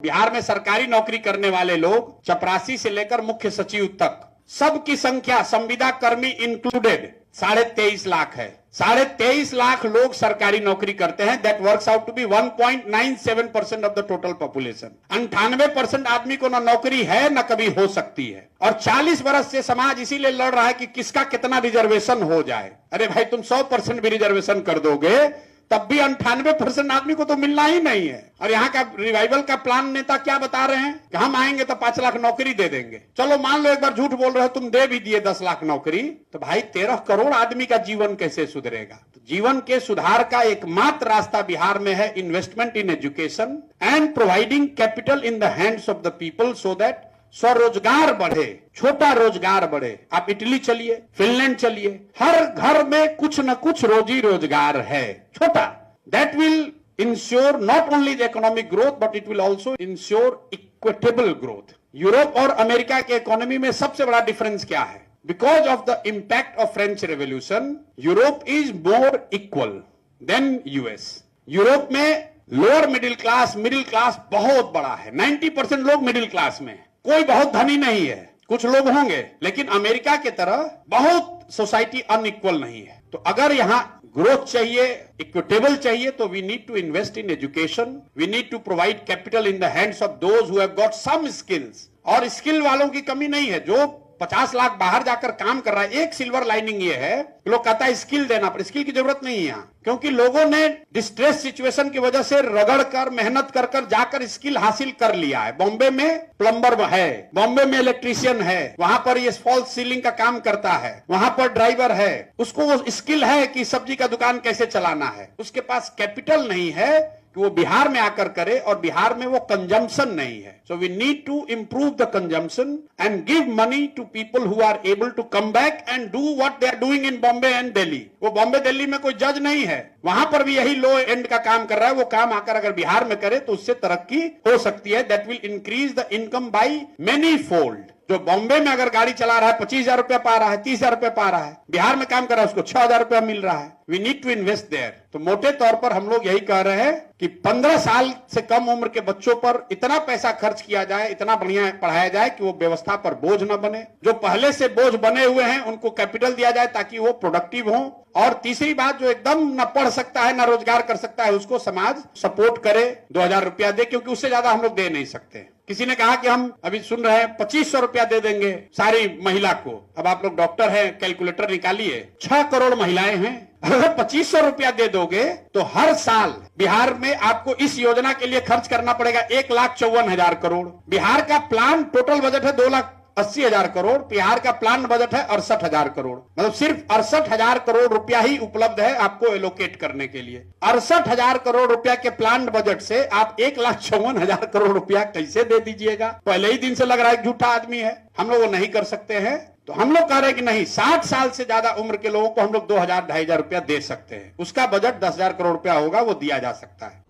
बिहार में सरकारी नौकरी करने वाले लोग चपरासी से लेकर मुख्य सचिव तक सबकी संख्या संविदा कर्मी इंक्लूडेड 23.5 लाख है। 23.5 लाख लोग सरकारी नौकरी करते हैं। That works out to be 1.97% of the total population. 98% आदमी को ना नौकरी है ना कभी हो सकती है, और 40 वर्ष से समाज इसीलिए लड़ रहा है कि किसका कितना रिजर्वेशन हो जाए। अरे भाई, तुम 100% भी रिजर्वेशन कर दोगे तब भी 98% आदमी को तो मिलना ही नहीं है। और यहाँ का रिवाइवल का प्लान नेता क्या बता रहे हैं कि हम आएंगे तो 5 लाख नौकरी दे देंगे। चलो मान लो एक बार झूठ बोल रहे हो, तुम दे भी दिए 10 लाख नौकरी, तो भाई 13 करोड़ आदमी का जीवन कैसे सुधरेगा। तो जीवन के सुधार का एकमात्र रास्ता बिहार में है investment in education and providing capital in the hands of the people so that स्वरोजगार बढ़े, छोटा रोजगार बढ़े। आप इटली चलिए, फिनलैंड चलिए, हर घर में कुछ न कुछ रोजी रोजगार है, छोटा। That will ensure not only the economic growth but it will also ensure equitable growth. Europe और अमेरिका के इकोनॉमी में सबसे बड़ा डिफरेंस क्या है? Because of the impact of French revolution, Europe is more equal than US. यूरोप में lower middle class बहुत बड़ा है। 90% लोग मिडिल क्लास में, कोई बहुत धनी नहीं है, कुछ लोग होंगे, लेकिन अमेरिका के तरह बहुत सोसाइटी अनइक्वल नहीं है। तो अगर यहाँ ग्रोथ चाहिए, इक्विटेबल चाहिए, तो we need to invest in education, we need to provide capital in the hands of those who have got some skills. और स्किल वालों की कमी नहीं है। जो 50 लाख बाहर जाकर काम कर रहा है, एक सिल्वर लाइनिंग ये है, लोग कहता है स्किल देना, पर स्किल की जरूरत नहीं है यहाँ, क्योंकि लोगों ने डिस्ट्रेस सिचुएशन की वजह से रगड़ कर, मेहनत कर कर जाकर स्किल हासिल कर लिया है। बॉम्बे में प्लम्बर है, बॉम्बे में इलेक्ट्रीशियन है, वहां पर ये फॉल सीलिंग का काम करता है, वहां पर ड्राइवर है, उसको वो स्किल है कि सब्जी का दुकान कैसे चलाना है। उसके पास कैपिटल नहीं है कि वो बिहार में आकर करे, और बिहार में वो कंजम्पशन नहीं है। So we need to improve the consumption and give money to people who are able to come back and do what they are doing in Bombay and Delhi. वो बॉम्बे दिल्ली में कोई जज नहीं है, वहां पर भी यही लो एंड का काम कर रहा है। वो काम आकर अगर बिहार में करे तो उससे तरक्की हो सकती है। That will increase the income by many fold. जो बॉम्बे में अगर गाड़ी चला रहा है 25,000 रुपया पा रहा है, 30,000 रुपया पा रहा है, बिहार में काम कर रहा है उसको 6,000 रुपया मिल रहा है। We need to invest there. तो मोटे तौर पर हम लोग यही कह रहे हैं कि 15 साल से कम उम्र के बच्चों पर इतना पैसा खर्च किया जाए, इतना बढ़िया पढ़ाया जाए कि वो व्यवस्था पर बोझ न बने। जो पहले से बोझ बने हुए हैं उनको कैपिटल दिया जाए ताकि वो प्रोडक्टिव हो। और तीसरी बात, जो एकदम न पढ़ सकता है न रोजगार कर सकता है, उसको समाज सपोर्ट करे, 2,000 रुपया दे, क्योंकि उससे ज्यादा हम लोग दे नहीं सकते। किसी ने कहा कि हम अभी सुन रहे हैं 2500 रुपया दे देंगे सारी महिला को। अब आप लोग डॉक्टर हैं, कैलकुलेटर निकालिए, 6 करोड़ महिलाएं हैं। अगर 2500 रुपया दे दोगे तो हर साल बिहार में आपको इस योजना के लिए खर्च करना पड़ेगा 1,54,000 करोड़। बिहार का प्लान टोटल बजट है 2,80,000 करोड़, बिहार का प्लान बजट है 68,000 करोड़। मतलब सिर्फ 68,000 करोड़ रुपया ही उपलब्ध है आपको एलोकेट करने के लिए। 68,000 करोड़ रुपया के प्लान बजट से आप 1,54,000 करोड़ रुपया कैसे दे दीजिएगा? पहले ही दिन से लग रहा है झूठा आदमी है, हम लोग वो नहीं कर सकते हैं। तो हम लोग कह रहे हैं कि नहीं, 60 साल से ज्यादा उम्र के लोगों को हम लोग 2,000-2,500 रुपया दे सकते हैं। उसका बजट 10,000 करोड़ रुपया होगा, वो दिया जा सकता है।